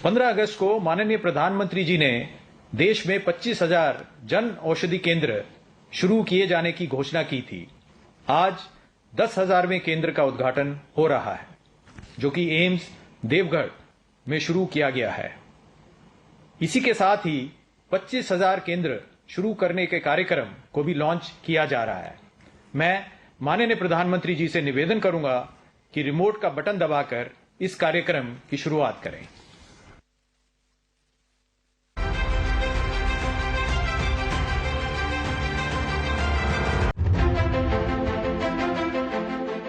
15 अगस्त को माननीय प्रधानमंत्री जी ने देश में 25,000 जन औषधि केंद्र शुरू किए जाने की घोषणा की थी। आज 10,000वें केंद्र का उद्घाटन हो रहा है, जो कि एम्स देवघर में शुरू किया गया है। इसी के साथ ही 25,000 केंद्र शुरू करने के कार्यक्रम को भी लॉन्च किया जा रहा है। मैं माननीय प्रधानमंत्री जी से निवेदन करूंगा कि रिमोट का बटन दबाकर इस कार्यक्रम की शुरुआत करें।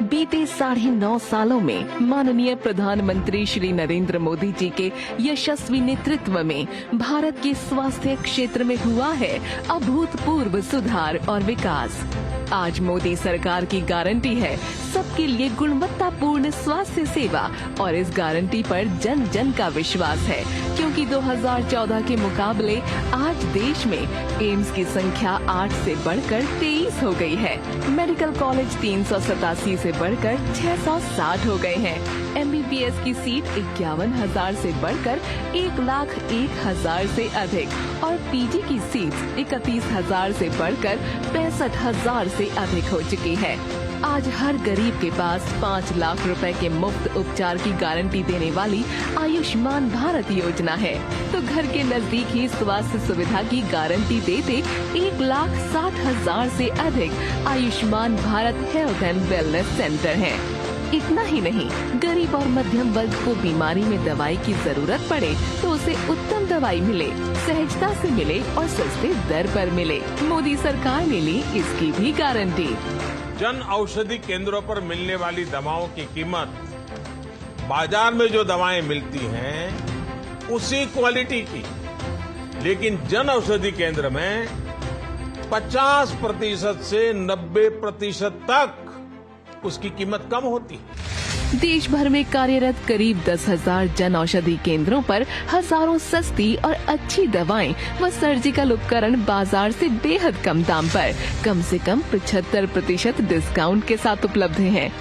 बीते 9.5 सालों में माननीय प्रधानमंत्री श्री नरेंद्र मोदी जी के यशस्वी नेतृत्व में भारत के स्वास्थ्य क्षेत्र में हुआ है अभूतपूर्व सुधार और विकास। आज मोदी सरकार की गारंटी है सबके लिए गुणवत्तापूर्ण स्वास्थ्य सेवा और इस गारंटी पर जन जन का विश्वास है, क्योंकि 2014 के मुकाबले आज देश में एम्स की संख्या 8 से बढ़कर 23 हो गई है। मेडिकल कॉलेज 387 से बढ़कर 660 हो गए हैं। MBBS की सीट 51,000 से बढ़कर 1,01,000 से अधिक और PG की सीट 31,000 से बढ़कर 65,000 से अधिक हो चुकी है। आज हर गरीब के पास 5 लाख रुपए के मुफ्त उपचार की गारंटी देने वाली आयुष्मान भारत योजना है, तो घर के नजदीक ही स्वास्थ्य सुविधा की गारंटी देते 1,60,000 से अधिक Ayushman Bharat health and wellness centre हैं। इतना ही नहीं, गरीब और मध्यम वर्ग को बीमारी में दवाई की जरूरत पड़े तो उसे उत्तम दवाई मिले, सहजता से मिले और सस्ते दर पर मिले। मोदी सरकार ने ली इसकी भी गारंटी। जन औषधि केंद्रों पर मिलने वाली दवाओं की कीमत बाजार में जो दवाएं मिलती हैं उसी क्वालिटी की, लेकिन जन औषधि केंद्र में 50% से 90% तक उसकी कीमत कम होती है। देश भर में कार्यरत करीब 10,000 जन औषधि केंद्रों पर हजारों सस्ती और अच्छी दवाएं व सर्जिकल उपकरण बाजार से बेहद कम दाम पर कम से कम 75% डिस्काउंट के साथ उपलब्ध हैं।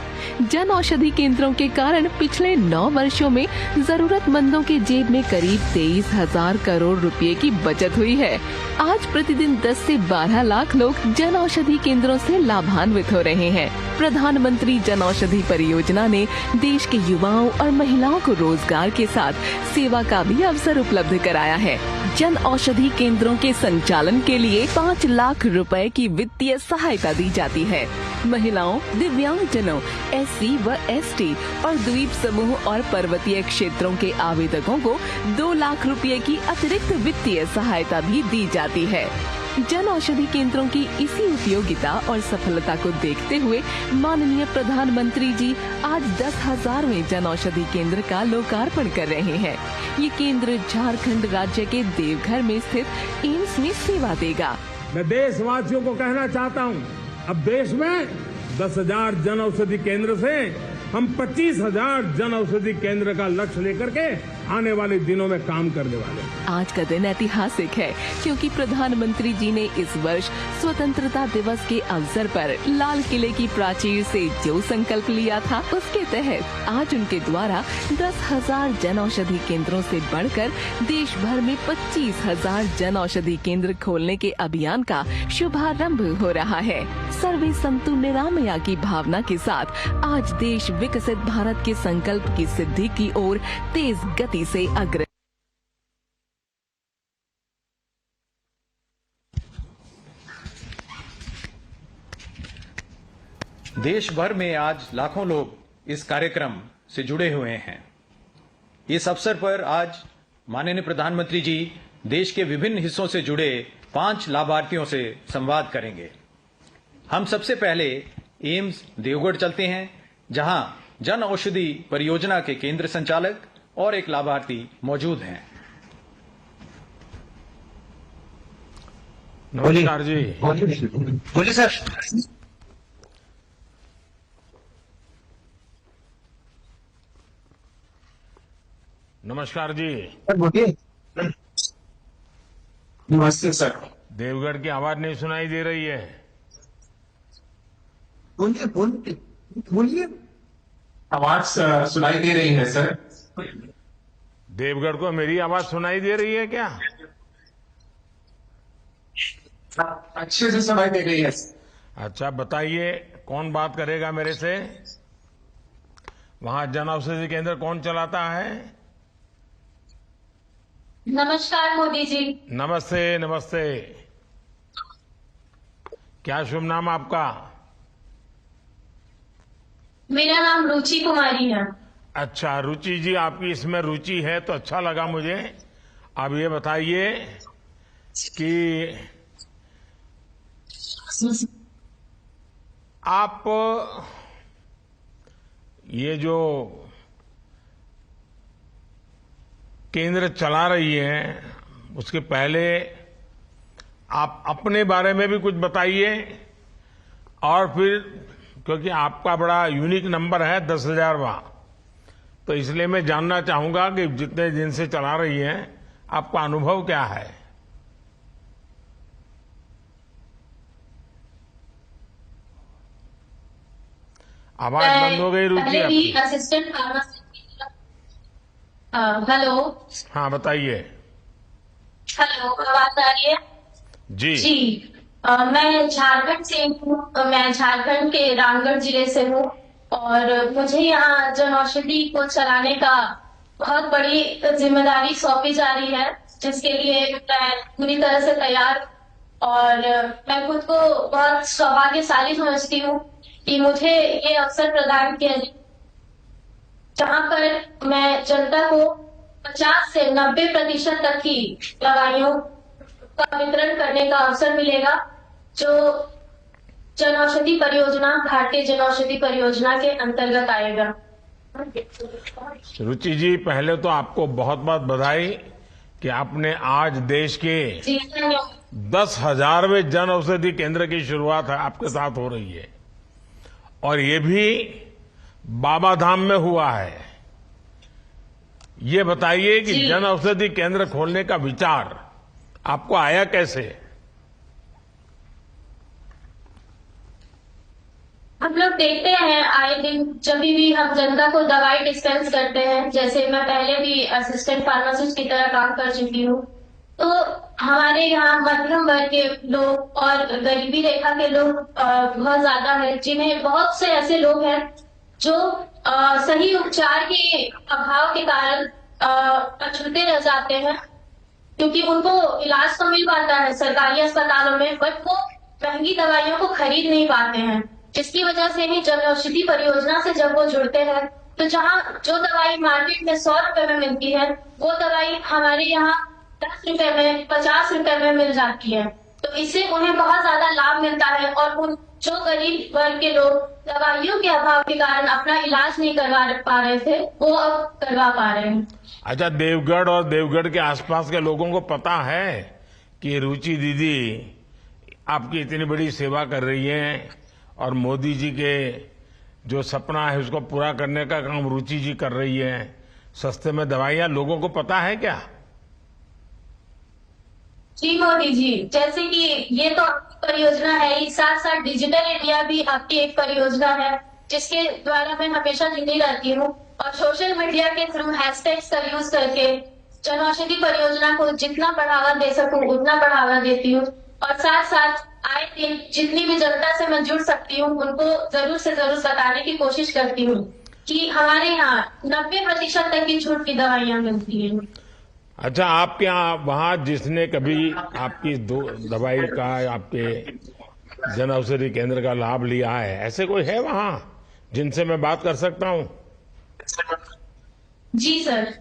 जन औषधि केंद्रों के कारण पिछले 9 वर्षों में जरूरतमंदों के जेब में करीब 23,000 करोड़ रुपए की बचत हुई है। आज प्रतिदिन 10 से 12 लाख लोग जन औषधि केंद्रों से लाभान्वित हो रहे हैं। प्रधानमंत्री जन औषधि परियोजना ने देश के युवाओं और महिलाओं को रोजगार के साथ सेवा का भी अवसर उपलब्ध कराया है। जन औषधि केंद्रों के संचालन के लिए 5 लाख रुपए की वित्तीय सहायता दी जाती है। महिलाओं, दिव्यांगजनों, SC व ST और द्वीप समूह और पर्वतीय क्षेत्रों के आवेदकों को 2 लाख रुपए की अतिरिक्त वित्तीय सहायता भी दी जाती है। जन औषधि केंद्रों की इसी उपयोगिता और सफलता को देखते हुए माननीय प्रधानमंत्री जी आज 10,000वें जन औषधि केंद्र का लोकार्पण कर रहे हैं। ये केंद्र झारखंड राज्य के देवघर में स्थित एम्स में सेवा देगा। मैं देशवासियों को कहना चाहता हूं, अब देश में 10,000 जन औषधि केंद्र से हम 25,000 जन औषधि केंद्र का लक्ष्य लेकर के आने वाले दिनों में काम करने वाले हैं। आज का दिन ऐतिहासिक है, क्योंकि प्रधानमंत्री जी ने इस वर्ष स्वतंत्रता दिवस के अवसर पर लाल किले की प्राचीर से जो संकल्प लिया था, उसके तहत आज उनके द्वारा 10,000 जन औषधि केंद्रों से बढ़कर देश भर में 25,000 जन औषधि केंद्र खोलने के अभियान का शुभारंभ हो रहा है। सर्वे संतु निरामया की भावना के साथ आज देश विकसित भारत के संकल्प की सिद्धि की ओर तेज गति से अग्रसर। देश भर में आज लाखों लोग इस कार्यक्रम से जुड़े हुए हैं। इस अवसर पर आज माननीय प्रधानमंत्री जी देश के विभिन्न हिस्सों से जुड़े 5 लाभार्थियों से संवाद करेंगे। हम सबसे पहले एम्स देवगढ़ चलते हैं, जहां जन औषधि परियोजना के केंद्र संचालक और एक लाभार्थी मौजूद हैं। नमस्कार जी। बोलिए सर। नमस्कार जी। सर बोलिए। नमस्ते सर। देवगढ़ की आवाज नहीं सुनाई दे रही है। बोलिए बोलिए बोलिए। आवाज सुनाई दे रही है सर। देवगढ़ को मेरी आवाज सुनाई दे रही है क्या? अच्छे से सुनाई दे रही है। अच्छा, बताइए कौन बात करेगा मेरे से? वहां जन औषधि केंद्र कौन चलाता है? नमस्कार मोदी जी। नमस्ते नमस्ते। क्या शुभ नाम आपका? मेरा नाम रुचि कुमारी है। अच्छा रुचि जी, आपकी इसमें रुचि है तो अच्छा लगा मुझे। अब ये बताइए कि आप ये जो केंद्र चला रही हैं उसके पहले आप अपने बारे में भी कुछ बताइए, और फिर क्योंकि आपका बड़ा यूनिक नंबर है 10,000वां, तो इसलिए मैं जानना चाहूंगा कि जितने दिन से चला रही हैं आपका अनुभव क्या है? आवाज बंद हो गई रुचि पहले भी आपकी। Assistant pharmacist. हेलो हाँ बताइए। हेलो, आवाज आ रही है? जी जी। मैं झारखंड से हूँ। मैं झारखंड के रामगढ़ जिले से हूँ और मुझे यहाँ जन औषधि को चलाने का बहुत बड़ी जिम्मेदारी सौंपी जा रही है, जिसके लिए मैं पूरी तरह से तैयार, और मैं खुद को बहुत सौभाग्यशाली समझती हूँ कि मुझे ये अवसर प्रदान किया जाए, जहाँ पर मैं जनता को 50 से 90% तक की दवाइयों का वितरण करने का अवसर मिलेगा, जो जन औषधि परियोजना, भारतीय जन औषधि परियोजना के अंतर्गत आएगा। रुचि जी, पहले तो आपको बहुत बहुत बधाई कि आपने आज देश के जी धन्यवाद। 10,000वें जन औषधि केंद्र की शुरुआत आपके साथ हो रही है, और ये भी बाबा धाम में हुआ है। ये बताइए कि जी। जन औषधि केंद्र खोलने का विचार आपको आया कैसे? हम लोग देखते हैं आए दिन, जब भी हम जनता को दवाई डिस्पेंस करते हैं, जैसे मैं पहले भी असिस्टेंट फार्मासिस्ट की तरह काम कर चुकी हूँ, तो हमारे यहाँ मध्यम वर्ग के लोग और गरीबी रेखा के लोग बहुत ज्यादा है, जिन्हें बहुत से ऐसे लोग हैं जो सही उपचार के अभाव के कारण अछूते रह जाते हैं, क्योंकि उनको इलाज तो मिल पाता है सरकारी अस्पतालों में, बट वो महंगी दवाइयों को खरीद नहीं पाते हैं, जिसकी वजह से ही जन औषधि परियोजना से जब वो जुड़ते हैं, तो जहाँ जो दवाई मार्केट में 100 रुपए में मिलती है, वो दवाई हमारे यहाँ 10 रुपए में, 50 रुपए में मिल जाती है। तो इससे उन्हें बहुत ज्यादा लाभ मिलता है, और उन जो गरीब वर्ग के लोग दवाइयों के अभाव के कारण अपना इलाज नहीं करवा पा रहे थे, वो अब करवा पा रहे हैं। अच्छा, देवगढ़ और देवगढ़ के आसपास के लोगों को पता है कि रुचि दीदी आपकी इतनी बड़ी सेवा कर रही हैं, और मोदी जी के जो सपना है उसको पूरा करने का काम रुचि जी कर रही है, सस्ते में दवाइयां, लोगों को पता है क्या? जी मोदी जी, जैसे कि ये तो आपकी परियोजना है ही, साथ साथ डिजिटल इंडिया भी आपकी एक परियोजना है, जिसके द्वारा मैं हमेशा जुड़ी रहती हूँ, और सोशल मीडिया के थ्रू हैशटैग्स का यूज करके जन औषधि परियोजना को जितना बढ़ावा दे सकूं उतना बढ़ावा देती हूँ, और साथ साथ आए दिन जितनी भी जनता से मैं जुड़ सकती हूँ उनको जरूर से जरूर बताने की कोशिश करती हूँ कि हमारे यहाँ 90% तक की छूट की दवाइयाँ मिलती हैं। अच्छा, आपके यहाँ वहां जिसने कभी आपकी दवाई का, आपके जन औषधि केंद्र का लाभ लिया है, ऐसे कोई है वहां जिनसे मैं बात कर सकता हूँ? जी सर।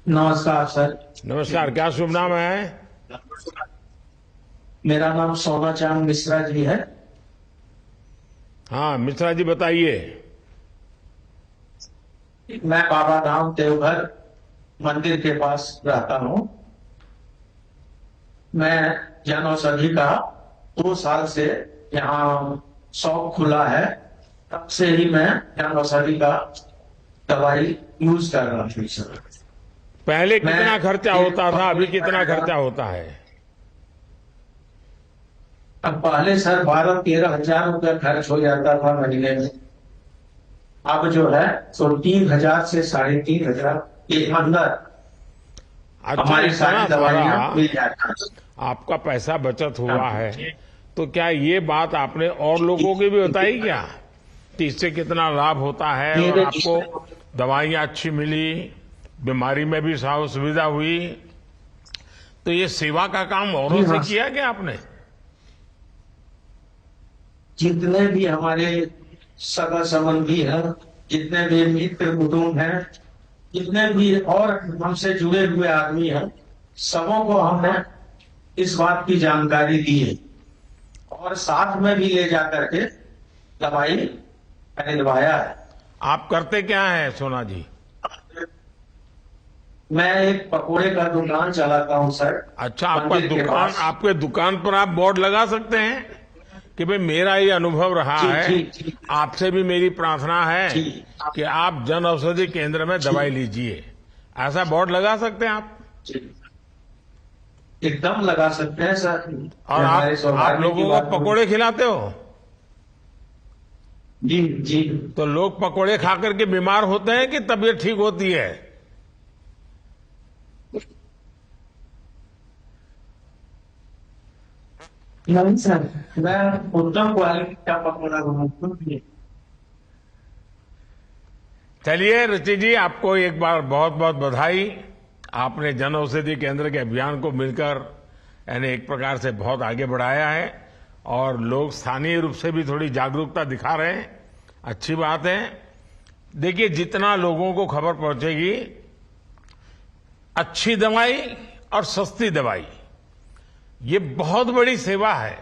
नमस्कार सर। नमस्कार, क्या शुभ नाम है? मेरा नाम सोना चांद मिश्रा जी है। हाँ मिश्रा जी, बताइए। मैं बाबा धाम देवघर मंदिर के पास रहता हूँ। मैं जन औषधि का 2 साल से यहाँ शॉप खुला है, तब से ही मैं जन औषधि का दवाई यूज कर रहा हूँ सर। पहले कितना मैं खर्चा होता था, अभी कितना खर्चा होता है? अब पहले सर 12-13 हजार रुपया खर्च हो जाता था महीने में, अब जो है तो 3,000 से 3,500 के अंदर अच्छा, हमारी इतना सारी दवाइयां सारा मिल जाती हैं। आपका पैसा बचत हुआ है, तो क्या ये बात आपने और लोगों को भी बताई क्या कि इससे कितना लाभ होता है और आपको दवाइयां अच्छी मिली, बीमारी में भी सुविधा हुई? तो ये सेवा का काम औरों से किया क्या आपने? जितने भी हमारे सगा संबंधी हैं, जितने भी मित्र कुटुंब हैं, जितने भी और हमसे जुड़े हुए आदमी हैं, सबों को हमने इस बात की जानकारी दी है और साथ में भी ले जाकर के दवाई दिलवाया है। आप करते क्या है सोना जी? मैं एक पकोड़े का दुकान चलाता हूं सर। अच्छा, आपका मंदिर के दुकान, पास। आपके दुकान पर आप बोर्ड लगा सकते हैं कि भाई मेरा ये अनुभव रहा जी, है, जी, जी। आपसे भी मेरी प्रार्थना है जी। कि आप जन औषधि केंद्र में दवाई लीजिए, ऐसा बोर्ड लगा सकते हैं आप? जी, एकदम लगा सकते हैं सर। और हमारे आप सौभाग्य की लोगों बात को पकोड़े खिलाते हो? जी जी। तो लोग पकोड़े खा करके बीमार होते हैं कि तबीयत ठीक होती है? नहीं सर, मैं उत्तम क्वालिटी का पकौड़ा बनाता हूँ। चलिए रुचि जी, आपको एक बार बहुत बहुत बधाई। आपने जन औषधि केंद्र के अभियान को मिलकर यानी एक प्रकार से बहुत आगे बढ़ाया है और लोग स्थानीय रूप से भी थोड़ी जागरूकता दिखा रहे हैं, अच्छी बात है। देखिए, जितना लोगों को खबर पहुंचेगी, अच्छी दवाई और सस्ती दवाई, ये बहुत बड़ी सेवा है।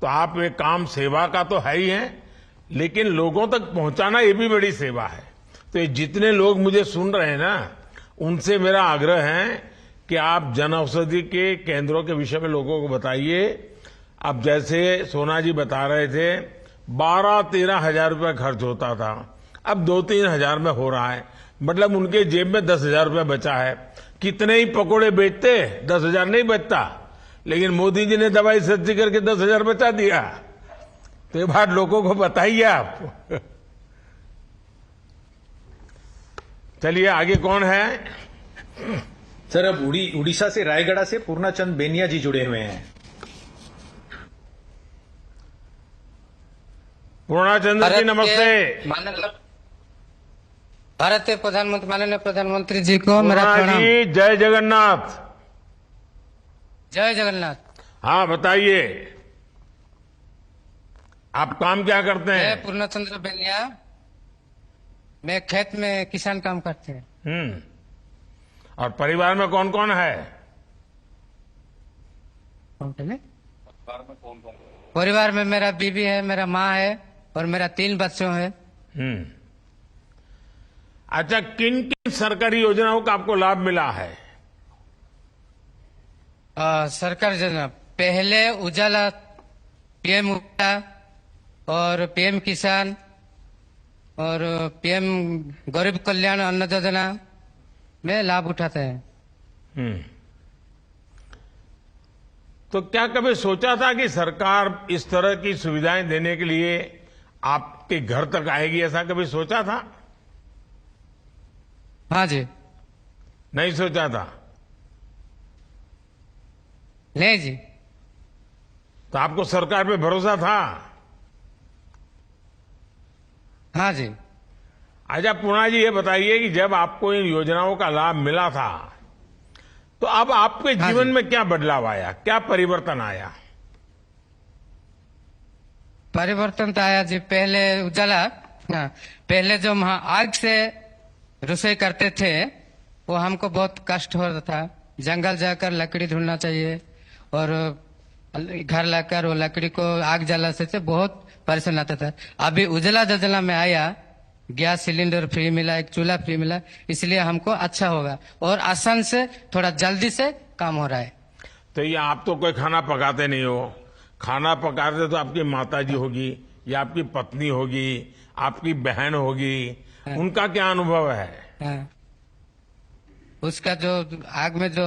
तो आप एक काम सेवा का तो है ही है, लेकिन लोगों तक पहुंचाना ये भी बड़ी सेवा है। तो ये जितने लोग मुझे सुन रहे हैं ना, उनसे मेरा आग्रह है कि आप जन औषधि के केंद्रों के विषय में लोगों को बताइए। अब जैसे सोना जी बता रहे थे, 12-13 हजार रुपया खर्च होता था, अब 2-3 हजार में हो रहा है, मतलब उनके जेब में 10,000 रुपया बचा है। कितने ही पकोड़े बेचते, 10,000 नहीं बचता, लेकिन मोदी जी ने दवाई सस्ती करके 10,000 बचा दिया। तो ये बात लोगों को बताइए आप। चलिए आगे कौन है? सर, अब उड़ीसा से रायगढ़ से पूर्णाचंद बेनिया जी जुड़े हुए हैं। पूर्णाचंद्र जी नमस्ते। भारत के प्रधानमंत्री, माननीय प्रधानमंत्री जी को मेरा प्रणाम। जी जय जगन्नाथ। जय जगन्नाथ। हाँ बताइए, आप काम क्या करते मैं हैं? पूर्णचंद्र बेनिया, मैं खेत में किसान काम करते हैं। और परिवार में कौन कौन है? परिवार में मेरा बीवी है, मेरा माँ है और मेरा 3 बच्चों है। अच्छा, किन किन सरकारी योजनाओं का आपको लाभ मिला है? सरकार योजना पहले उजाला, पीएम उजाला और पीएम किसान और पीएम गरीब कल्याण अन्न योजना में लाभ उठाते हैं। तो क्या कभी सोचा था कि सरकार इस तरह की सुविधाएं देने के लिए आपके घर तक आएगी, ऐसा कभी सोचा था? हाँ जी। नहीं सोचा था? नहीं जी। तो आपको सरकार पे भरोसा था? हाँ जी। अच्छा पूर्णा जी, ये बताइए कि जब आपको इन योजनाओं का लाभ मिला था, तो अब आपके हाँ जीवन जी। में क्या बदलाव आया, क्या परिवर्तन आया? परिवर्तन तो आया जी। पहले उजाला, हाँ, पहले जो हम आग से रसोई करते थे, वो हमको बहुत कष्ट हो रहा था। जंगल जाकर लकड़ी ढूंढना चाहिए और घर लाकर वो लकड़ी को आग जला से बहुत परेशान आता था। अभी उजाला योजना में आया, गैस सिलेंडर फ्री मिला, एक चूल्हा फ्री मिला, इसलिए हमको अच्छा होगा और आसान से थोड़ा जल्दी से काम हो रहा है। तो ये आप तो कोई खाना पकाते नहीं हो, खाना पकाते तो आपकी माता जी होगी या आपकी पत्नी होगी, आपकी बहन होगी, उनका क्या अनुभव है? हाँ। उसका जो आग में जो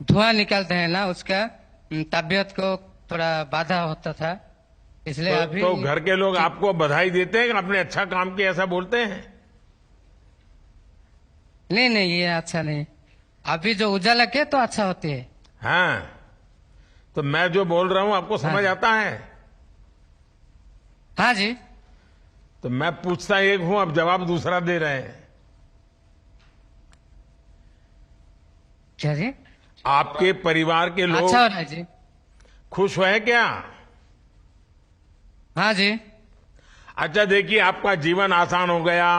धुआं निकलते हैं ना, उसका तबीयत को थोड़ा बाधा होता था, इसलिए अभी तो घर के लोग आपको बधाई देते हैं कि आपने अच्छा काम किया, ऐसा बोलते हैं? नहीं, ये अच्छा नहीं। अभी जो उजाला के तो अच्छा होती है। हाँ, तो मैं जो बोल रहा हूं आपको समझ आता है? हाँ जी। तो मैं पूछता एक हूं, अब जवाब दूसरा दे रहे हैं। क्या जी? आपके परिवार के लोग अच्छा हो रहा है जी। खुश हुए क्या? हाँ जी। अच्छा, देखिए, आपका जीवन आसान हो गया।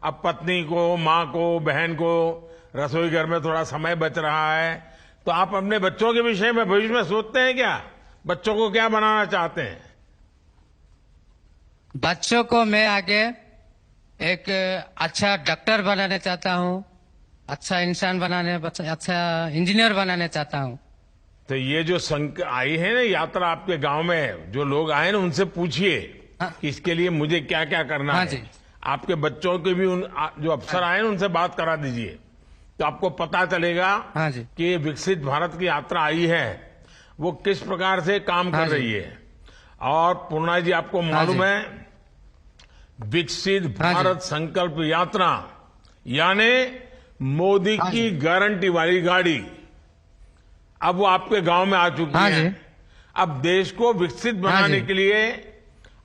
अब पत्नी को, माँ को, बहन को रसोई घर में थोड़ा समय बच रहा है। तो आप अपने बच्चों के विषय में भविष्य में सोचते हैं क्या? बच्चों को क्या बनाना चाहते हैं? बच्चों को मैं आगे एक अच्छा डॉक्टर बनाना चाहता हूँ, अच्छा इंसान बनाने, अच्छा इंजीनियर बनाना चाहता हूँ। तो ये जो आई है ना यात्रा आपके गांव में, जो लोग आए ना, उनसे पूछिए कि इसके लिए मुझे क्या क्या करना हाँ है। जी। आपके बच्चों के भी जो अफसर आए ना, उनसे बात करा दीजिए, तो आपको पता चलेगा हाँ जी। कि ये विकसित भारत की यात्रा आई है, वो किस प्रकार से काम हाँ कर जी। रही है। और पूर्णा जी, आपको मालूम जी। है, विकसित हाँ जी। भारत संकल्प यात्रा यानी मोदी हाँ की जी। गारंटी वाली गाड़ी अब वो आपके गांव में आ चुकी हाँ है। जी। अब देश को विकसित बनाने जी। के लिए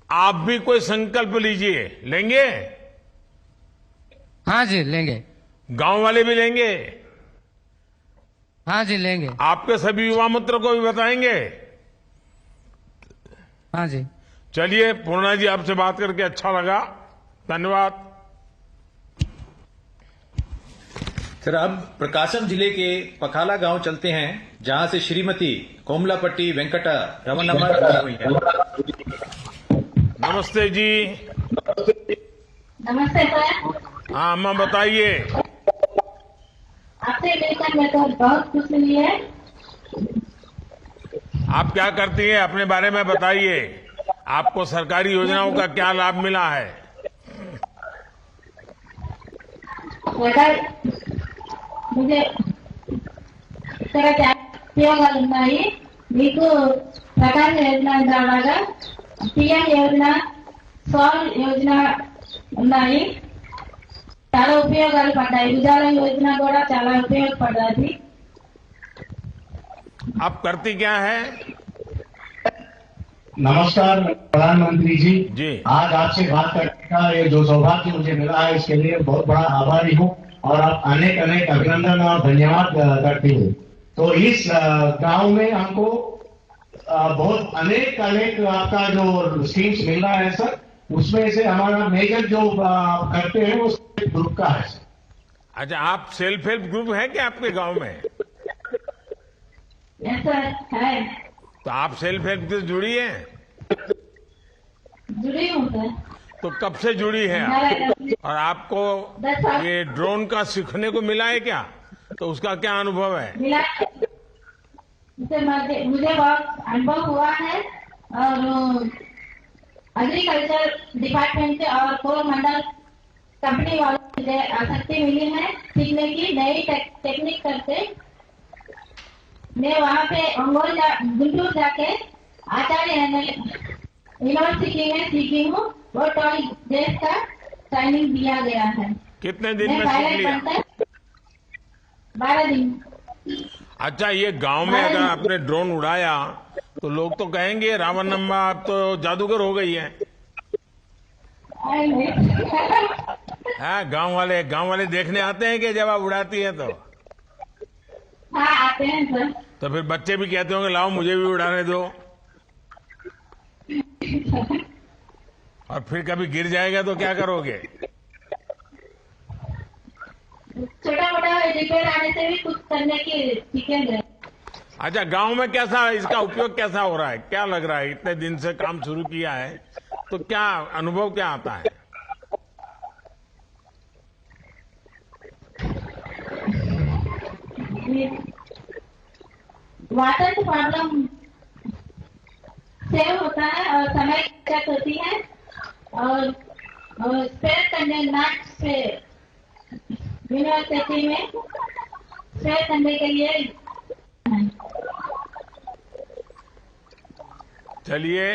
आप भी कोई संकल्प लीजिए। लेंगे? हाँ जी, लेंगे। गांव वाले भी लेंगे? हाँ जी, लेंगे। आपके सभी युवा मित्र को भी बताएंगे? हाँ जी। चलिए, पूर्णा जी, आपसे बात करके अच्छा लगा। धन्यवाद। सर, अब प्रकाशम जिले के पखाला गांव चलते हैं, जहां से श्रीमती कोमलापट्टी वेंकटा रमनम्मा आई हुई है। नमस्ते जी। नमस्ते सर। हाँ अम्मा, बताइए। आपसे मिलकर मैं तो बहुत खुश हुई है। आप क्या करती हैं, अपने बारे में बताइए। आपको सरकारी योजनाओं का क्या लाभ मिला है? मुझे ఇక్కడ ఉద్యోగాలు ఉన్నాయి. మీకు ప్రకాశం యోజన ద్వారా పిఎం యోజన, సౌర్ యోజన ఉన్నాయి. చాలా ఉపయోగాలు పడ్డాయి. ఉజాలా యోజన కూడా చాలా ఉపయోగపడ్డది. आप करती क्या है? नमस्कार प्रधानमंत्री जी। जी। आज आपसे बात करने का ये जो सौभाग्य मुझे मिला है, इसके लिए बहुत बड़ा आभारी हूँ और आप अनेक अनेक अभिनंदन और धन्यवाद करती हूँ। तो इस गांव में हमको बहुत अनेक आपका जो स्कीम्स मिल रहा है सर, उसमें से हमारा मेजर जो करते हैं वो ग्रुप का है सर। अच्छा, आप सेल्फ हेल्प ग्रुप है क्या आपके गांव में? ऐसा है। तो आप सेल्फ हेल्प से जुड़ी हैं? जुड़ी हूँ सर। तो कब से जुड़ी हैं आप? और आपको 10 साल ये ड्रोन का सीखने को मिला है क्या? तो उसका क्या अनुभव है? मिला है। मुझे बहुत अनुभव हुआ है और एग्रीकल्चर डिपार्टमेंट से और कोरोमंडल कंपनी वालों से मुझे आसक्ति मिली है सीखने की। नई टेक्निक करके मैं वहाँ पे गुंटूर जाके आचार्य यूनिवर्सिटी में सीखी हूँ। वो टॉय देश का ट्रेनिंग दिया गया है। कितने दिन मैं में सीख पायलट लिया? बनकर 12 दिन। अच्छा, ये गांव में अगर आपने ड्रोन उड़ाया तो लोग तो कहेंगे रावण अम्मा आप तो जादूगर हो गई हैं। हाँ, गांव वाले देखने आते हैं कि जब आप उड़ाती हैं तो? हाँ, आते हैं सर। तो फिर बच्चे भी कहते होंगे लाओ मुझे भी उड़ाने दो। और फिर कभी गिर जाएगा तो क्या करोगे? छोटा मोटा रिपेयर आने से भी कुछ करने की सीखेंगे। अच्छा, गांव में कैसा इसका उपयोग कैसा हो रहा है? क्या लग रहा है? इतने दिन से काम शुरू किया है तो क्या अनुभव क्या आता है? वाटर की प्रॉब्लम सेव होता है और समय की बचत होती है और स्पेयर करने नाट से यूनिवर्सिटी में स्पेयर करने के लिए। चलिए,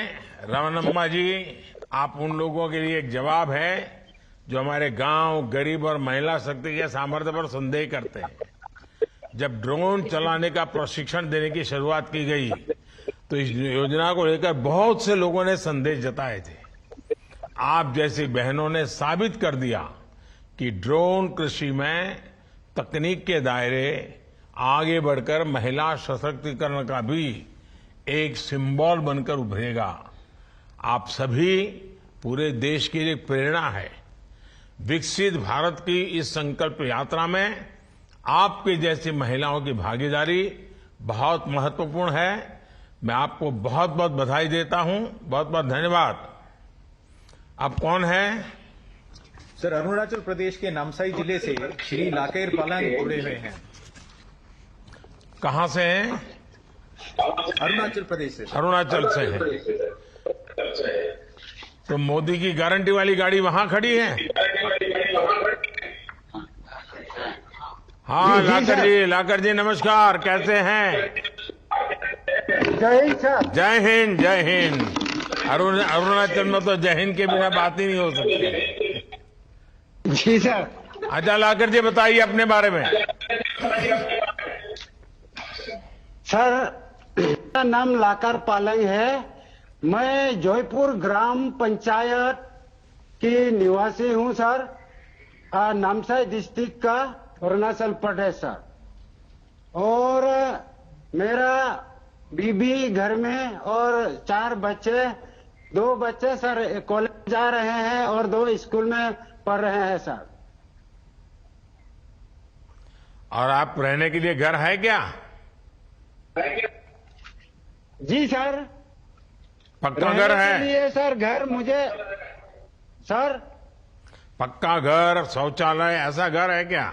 रमनम्मा जी, आप उन लोगों के लिए एक जवाब है जो हमारे गांव, गरीब और महिला शक्ति के सामर्थ्य पर संदेह करते हैं। जब ड्रोन चलाने का प्रशिक्षण देने की शुरुआत की गई तो इस योजना को लेकर बहुत से लोगों ने संदेह जताए थे। आप जैसी बहनों ने साबित कर दिया कि ड्रोन कृषि में तकनीक के दायरे आगे बढ़कर महिला सशक्तिकरण का भी एक सिंबल बनकर उभरेगा। आप सभी पूरे देश की एक प्रेरणा है। विकसित भारत की इस संकल्प यात्रा में आपके जैसी महिलाओं की भागीदारी बहुत महत्वपूर्ण है। मैं आपको बहुत बहुत बधाई देता हूं। बहुत बहुत धन्यवाद। अब कौन है? सर, अरुणाचल प्रदेश के नामसाई जिले से श्री लाकेर पालंग जुड़े हुए हैं। कहां से हैं? अरुणाचल प्रदेश से। अरुणाचल से है। तो मोदी की गारंटी वाली गाड़ी वहां खड़ी है? हाँ, लाकर जी नमस्कार, कैसे हैं? जय हिंद सर। जय हिंद, जय हिंद। अरुणाचल में तो जय हिंद के बिना बात ही नहीं हो सकती। जी सर। अच्छा, लाकर जी बताइए अपने बारे में। सर, मेरा नाम लाकर पालंग है। मैं जयपुर ग्राम पंचायत की निवासी हूं सर, नामसाई डिस्ट्रिक्ट का, अरुणाचल प्रदेश सर। और मेरा बीबी घर में और 4 बच्चे, 2 बच्चे सर कॉलेज जा रहे हैं और 2 स्कूल में पढ़ रहे हैं सर। और आप रहने के लिए घर है क्या? जी सर। पक्का घर है? लिए सर घर मुझे सर। पक्का घर, शौचालय, ऐसा घर है क्या?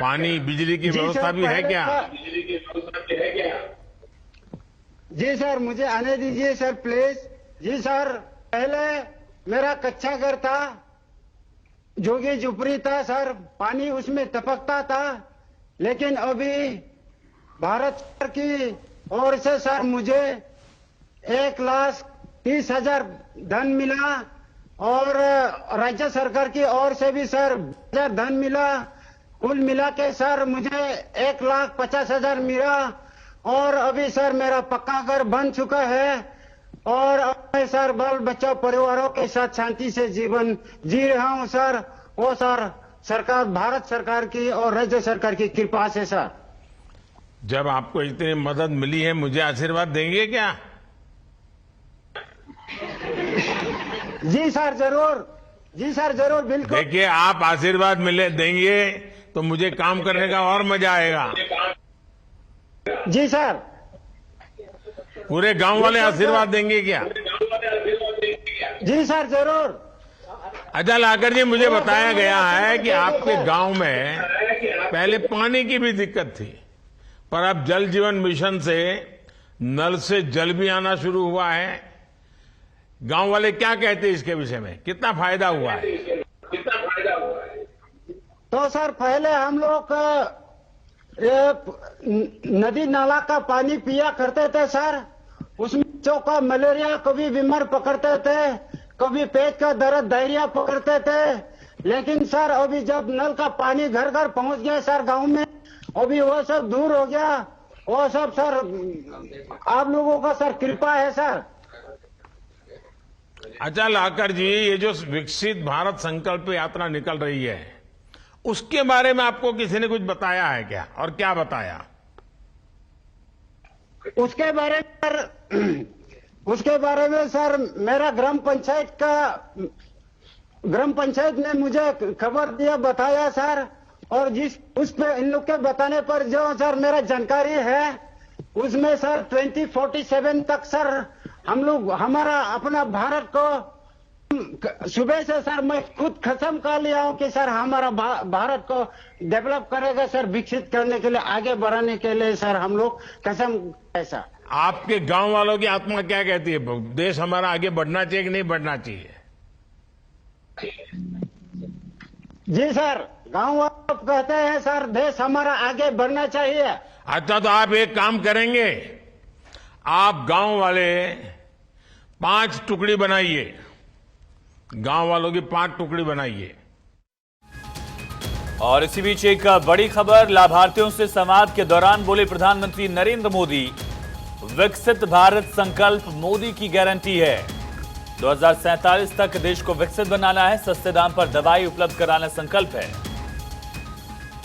पानी बिजली की व्यवस्था भी है क्या? जी सर, मुझे आने दीजिए सर प्लीज। जी सर, पहले मेरा कच्चा घर था, जोगी झुपड़ी था सर, पानी उसमें टपकता था। लेकिन अभी भारत सरकार की ओर से सर मुझे 1,30,000 धन मिला और राज्य सरकार की ओर से भी सर धन मिला। कुल मिला के सर मुझे 1,50,000 मिला। और अभी सर मेरा पक्का घर बन चुका है और अब मैं सर बाल बच्चा परिवारों के साथ शांति से जीवन जी रहा हूं सर। वो सर सरकार, भारत सरकार की और राज्य सरकार की कृपा से सर। जब आपको इतनी मदद मिली है, मुझे आशीर्वाद देंगे क्या? जी सर जरूर, जी सर जरूर, बिल्कुल। देखिए, आप आशीर्वाद देंगे तो मुझे काम करने का और मजा आएगा। जी सर। पूरे गांव वाले आशीर्वाद देंगे क्या? जी सर जरूर। अच्छा लाकर जी, मुझे बताया गया है कि आपके गांव में पहले पानी की भी दिक्कत थी, पर अब जल जीवन मिशन से नल से जल भी आना शुरू हुआ है। गांव वाले क्या कहते हैं इसके विषय में? कितना फायदा हुआ है? तो सर पहले हम लोग नदी नाला का पानी पिया करते थे सर। उसमें बच्चों का मलेरिया, कभी बीमार पकड़ते थे, कभी पेट का दर्द, डायरिया पकड़ते थे। लेकिन सर अभी जब नल का पानी घर घर पहुंच गया सर गांव में, अभी वो सब दूर हो गया। वो सब सर आप लोगों का सर कृपा है सर। अच्छा लाकर जी, ये जो विकसित भारत संकल्प यात्रा निकल रही है, उसके बारे में आपको किसी ने कुछ बताया है क्या? और क्या बताया? उसके बारे में सर मेरा ग्राम पंचायत ने मुझे खबर दिया, बताया सर। और जिस उस पे इन लोग के बताने पर जो सर मेरा जानकारी है, उसमें सर 2047 तक सर हम लोग हमारा अपना भारत को, सुबह से सर मैं खुद कसम कर लिया हूं कि सर हमारा भारत को डेवलप करेगा सर, विकसित करने के लिए, आगे बढ़ाने के लिए सर हम लोग कसम है सर। आपके गांव वालों की आत्मा क्या कहती है? देश हमारा आगे बढ़ना चाहिए कि नहीं बढ़ना चाहिए? जी सर, गांव वाले कहते हैं सर देश हमारा आगे बढ़ना चाहिए। अच्छा, तो आप एक काम करेंगे, आप गांव वाले 5 टुकड़ी बनाइए, गांव वालों की 5 टुकड़ी बनाइए। और इसी बीच एक बड़ी खबर, लाभार्थियों से संवाद के दौरान बोले प्रधानमंत्री नरेंद्र मोदी, विकसित भारत संकल्प मोदी की गारंटी है। 2047 तक देश को विकसित बनाना है, सस्ते दाम पर दवाई उपलब्ध कराना संकल्प है।